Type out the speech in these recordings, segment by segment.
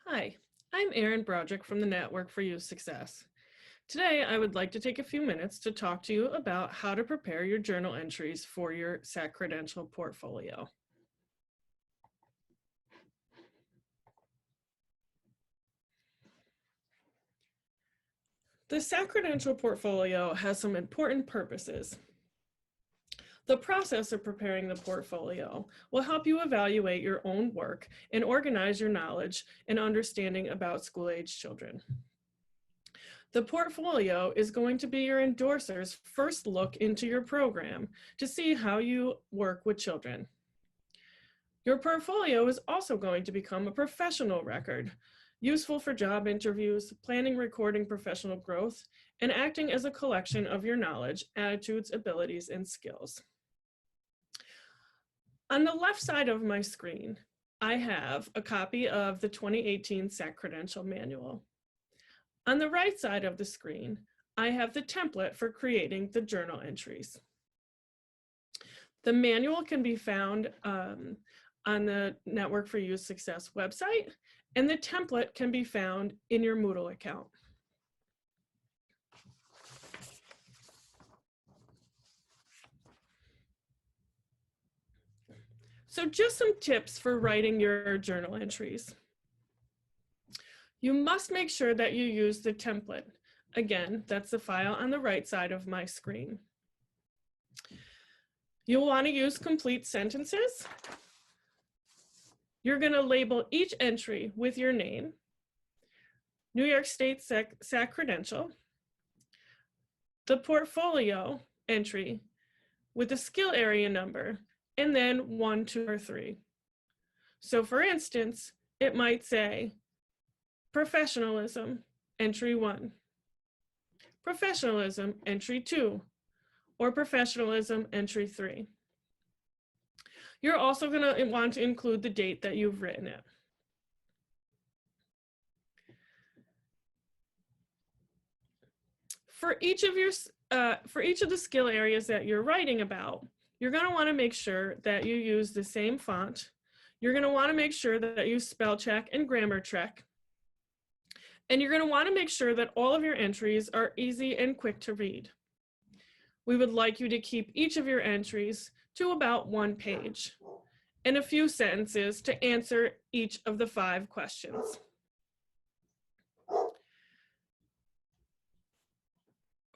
Hi, I'm Erin Broderick from the Network for Youth Success. Today, I would like to take a few minutes to talk to you about how to prepare your journal entries for your SAC Credential portfolio. The SAC Credential portfolio has some important purposes. The process of preparing the portfolio will help you evaluate your own work and organize your knowledge and understanding about school-age children. The portfolio is going to be your endorser's first look into your program to see how you work with children. Your portfolio is also going to become a professional record, useful for job interviews, planning, recording professional growth, and acting as a collection of your knowledge, attitudes, abilities, and skills. On the left side of my screen, I have a copy of the 2018 SAC Credential Manual. On the right side of the screen, I have the template for creating the journal entries. The manual can be found on the Network for Youth Success website, and the template can be found in your Moodle account. So just some tips for writing your journal entries. You must make sure that you use the template. Again, that's the file on the right side of my screen. You'll want to use complete sentences. You're going to label each entry with your name, New York State SAC Credential, the portfolio entry with the skill area number, and then 1, 2, or 3. So for instance, it might say, Professionalism, entry 1, Professionalism, entry 2, or Professionalism, entry 3. You're also going to want to include the date that you've written it. For each of the skill areas that you're writing about, you're going to want to make sure that you use the same font. You're going to want to make sure that you spell check and grammar check. And you're going to want to make sure that all of your entries are easy and quick to read. We would like you to keep each of your entries to about 1 page and a few sentences to answer each of the 5 questions.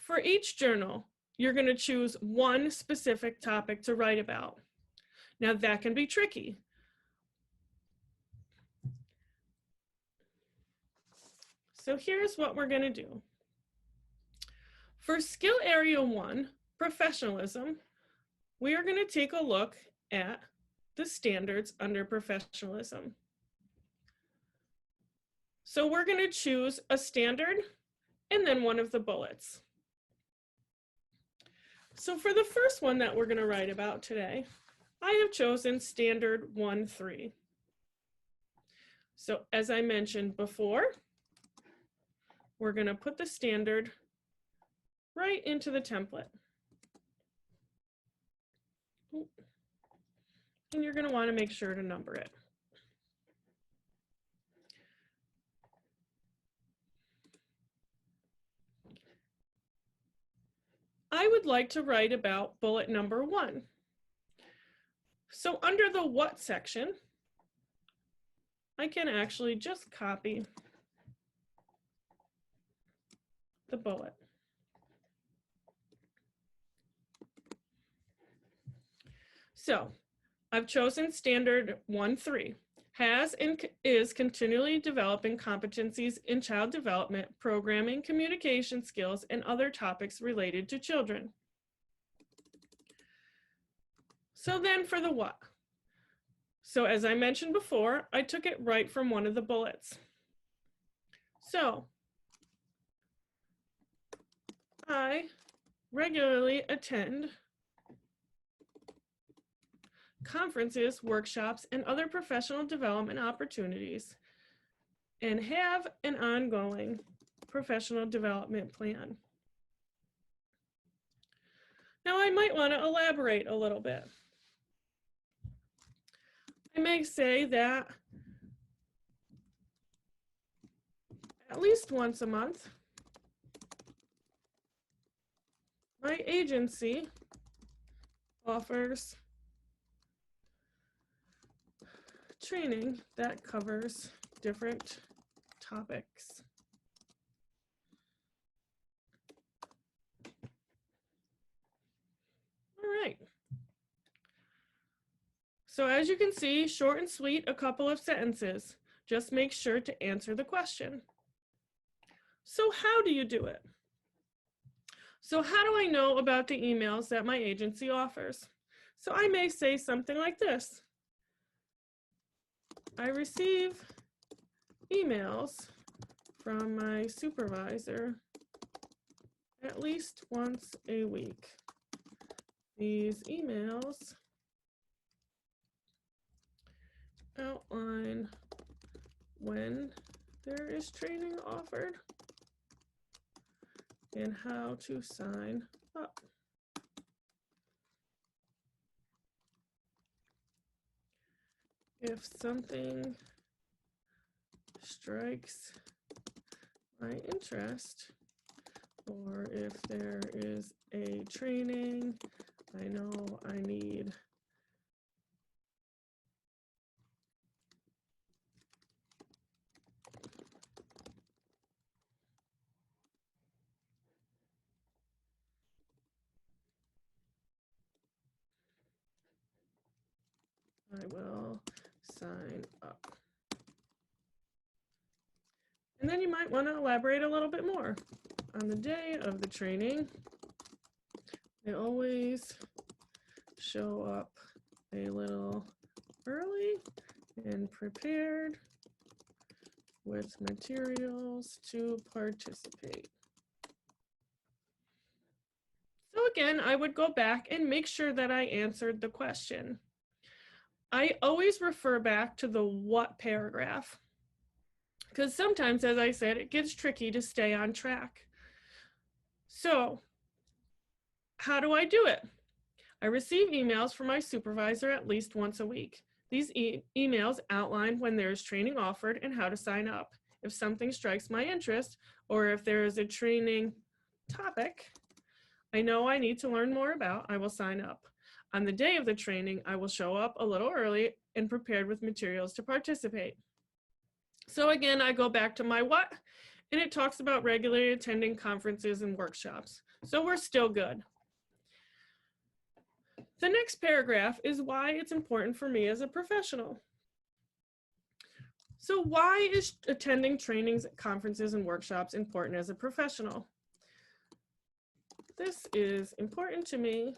For each journal, you're going to choose one specific topic to write about. Now that can be tricky. So here's what we're going to do. For skill area 1, professionalism, we are going to take a look at the standards under professionalism. So we're going to choose a standard and then one of the bullets. So for the first one that we're going to write about today, I have chosen standard 1.3. So as I mentioned before, we're going to put the standard right into the template. And you're going to want to make sure to number it. I would like to write about bullet number 1. So under the what section, I can actually just copy the bullet. So I've chosen standard 1.3, has and is continually developing competencies in child development, programming, communication skills, and other topics related to children. So then for the what. So as I mentioned before, I took it right from one of the bullets. So I regularly attend conferences, workshops, and other professional development opportunities, and have an ongoing professional development plan. Now I might want to elaborate a little bit. I may say that at least once a month, my agency offers training that covers different topics. All right. So as you can see, short and sweet, a couple of sentences. Just make sure to answer the question. So how do you do it? So how do I know about the emails that my agency offers? So I may say something like this. I receive emails from my supervisor at least once a week. These emails outline when there is training offered and how to sign up. If something strikes my interest, or if there is a training I know I need, I will sign up. And then you might want to elaborate a little bit more. On the day of the training, I always show up a little early and prepared with materials to participate. So again, I would go back and make sure that I answered the question. I always refer back to the what paragraph, because sometimes, as I said, it gets tricky to stay on track. So how do I do it? I receive emails from my supervisor at least once a week. These emails outline when there is training offered and how to sign up. If something strikes my interest, or if there is a training topic I know I need to learn more about, I will sign up. On the day of the training, I will show up a little early and prepared with materials to participate. So again, I go back to my what, and it talks about regularly attending conferences and workshops. So we're still good. The next paragraph is why it's important for me as a professional. So why is attending trainings, conferences, and workshops important as a professional? This is important to me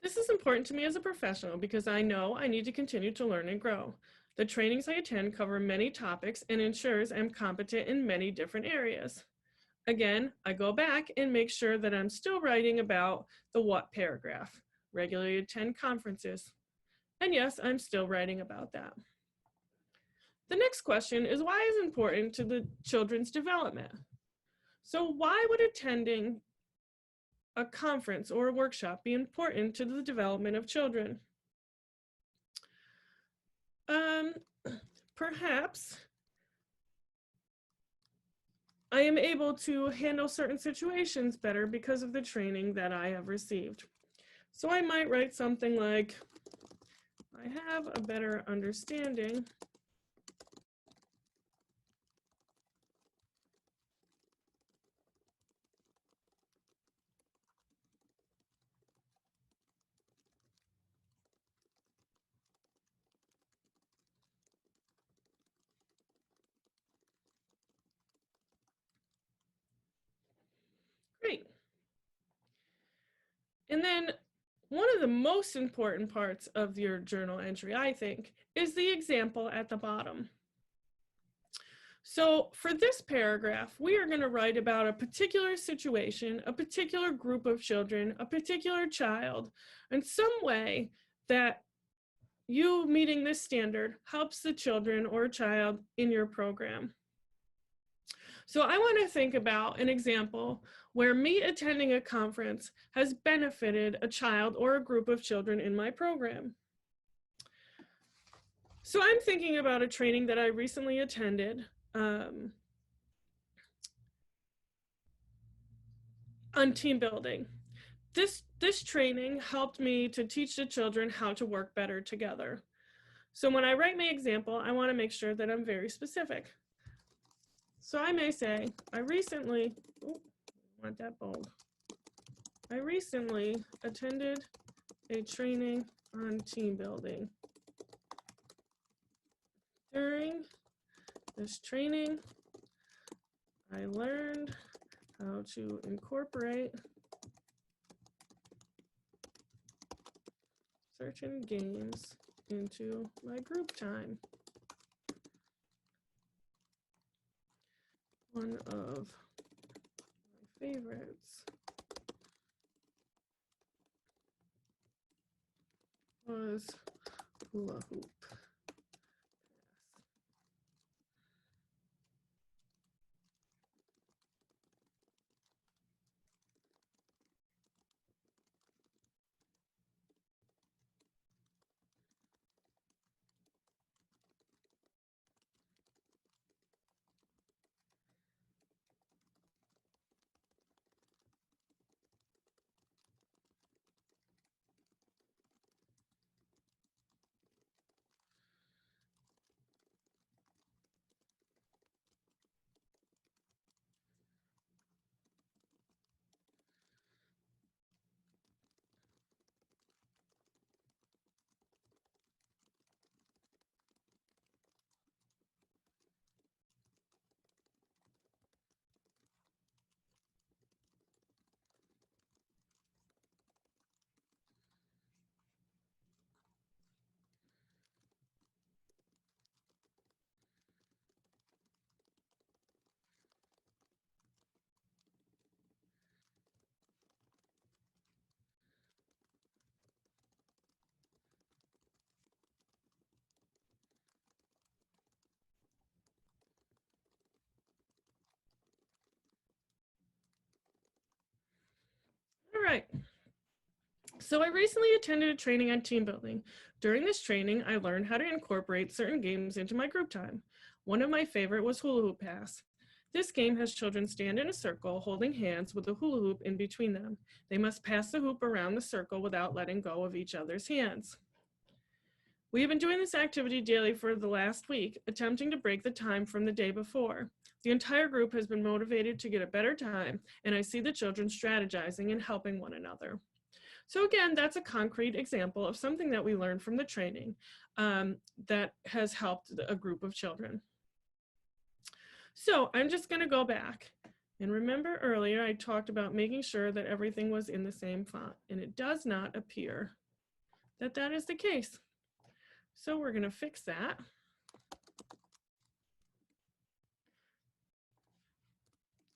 This is important to me as a professional because I know I need to continue to learn and grow. The trainings I attend cover many topics and ensures I'm competent in many different areas. Again, I go back and make sure that I'm still writing about the what paragraph. Regularly attend conferences. And yes, I'm still writing about that. The next question is why is it important to the children's development? So why would attending a conference or a workshop be important to the development of children? Perhaps I am able to handle certain situations better because of the training that I have received. So I might write something like, I have a better understanding And then one of the most important parts of your journal entry, I think, is the example at the bottom. So for this paragraph, we are going to write about a particular situation, a particular group of children, a particular child, in some way that you meeting this standard helps the children or child in your program. So I want to think about an example where me attending a conference has benefited a child or a group of children in my program. So I'm thinking about a training that I recently attended on team building. This training helped me to teach the children how to work better together. So when I write my example, I want to make sure that I'm very specific. So I may say, I recently attended a training on team building. During this training, I learned how to incorporate certain games into my group time. One of my favorites was hula hoop. All right. So I recently attended a training on team building. During this training, I learned how to incorporate certain games into my group time. One of my favorite was hula hoop pass. This game has children stand in a circle holding hands with a hula hoop in between them. They must pass the hoop around the circle without letting go of each other's hands. We have been doing this activity daily for the last week, attempting to break the time from the day before. The entire group has been motivated to get a better time, and I see the children strategizing and helping one another. So again, that's a concrete example of something that we learned from the training that has helped a group of children. So I'm just going to go back. And remember earlier, I talked about making sure that everything was in the same font, and it does not appear that that is the case. So we're going to fix that.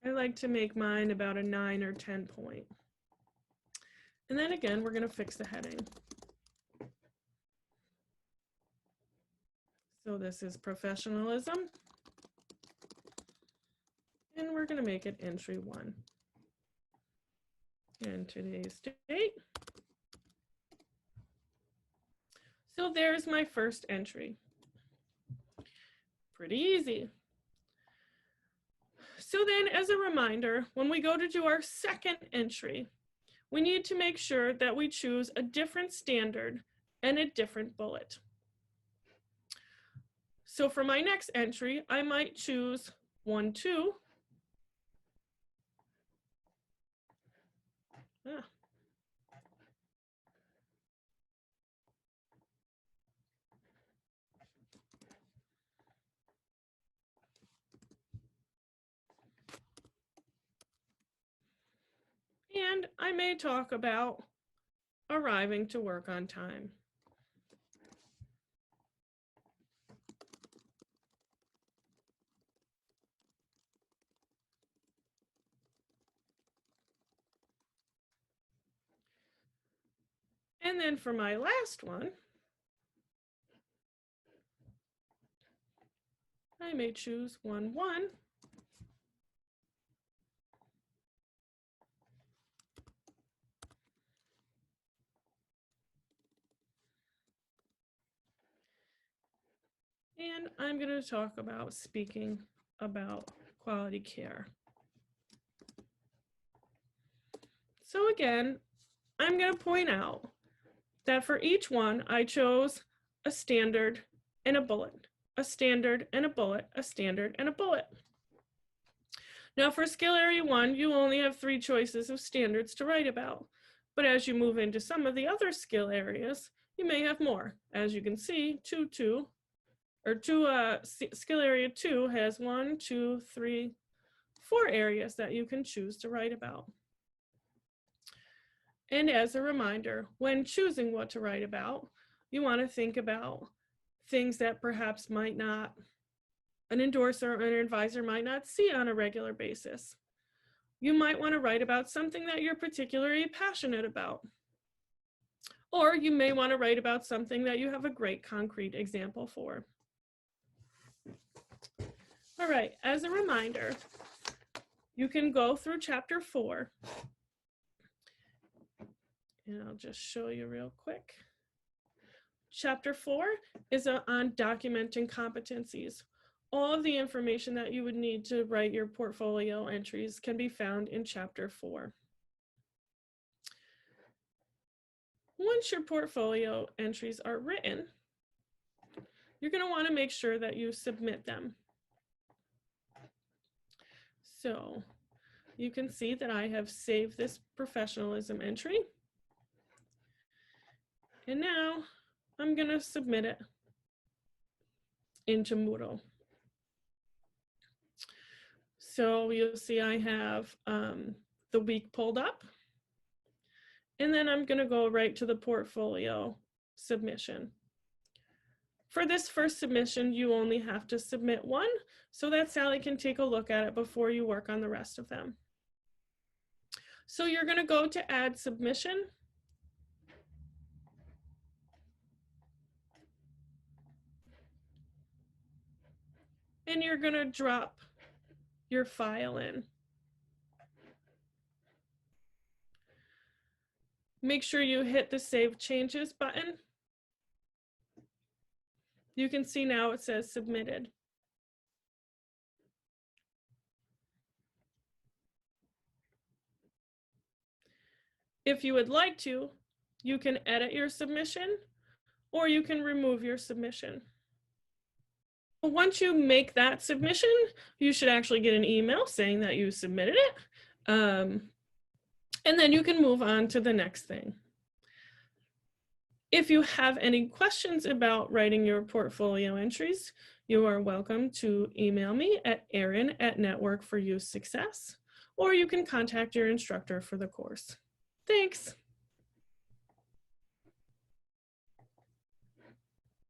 I like to make mine about a 9 or 10 point. And then again, we're going to fix the heading. So this is professionalism. And we're going to make it entry 1. And today's date. So there's my first entry. Pretty easy. So then, as a reminder, when we go to do our second entry, we need to make sure that we choose a different standard and a different bullet. So for my next entry, I might choose 1, 2. And I may talk about arriving to work on time. And then for my last one, I may choose 1-1. And I'm going to talk about speaking about quality care. So again, I'm going to point out that for each one, I chose a standard and a bullet, a standard and a bullet, a standard and a bullet. Now for skill area 1, you only have 3 choices of standards to write about. But as you move into some of the other skill areas, you may have more. As you can see, skill area 2 has 1, 2, 3, 4 areas that you can choose to write about. And as a reminder, when choosing what to write about, you want to think about things that perhaps an endorser or an advisor might not see on a regular basis. You might want to write about something that you're particularly passionate about. Or you may want to write about something that you have a great concrete example for. All right, as a reminder, you can go through chapter 4. And I'll just show you real quick. Chapter 4 is on documenting competencies. All of the information that you would need to write your portfolio entries can be found in chapter 4. Once your portfolio entries are written, you're going to want to make sure that you submit them. So you can see that I have saved this professionalism entry. And now I'm going to submit it into Moodle. So you'll see I have the week pulled up. And then I'm going to go right to the portfolio submission. For this first submission, you only have to submit one so that Sally can take a look at it before you work on the rest of them. So you're going to go to add submission. And you're going to drop your file in. Make sure you hit the Save Changes button. You can see now it says submitted. If you would like to, you can edit your submission or you can remove your submission. Once you make that submission, you should actually get an email saying that you submitted it. And then you can move on to the next thing. If you have any questions about writing your portfolio entries, you are welcome to email me at erin@network4yousuccess, or you can contact your instructor for the course. Thanks.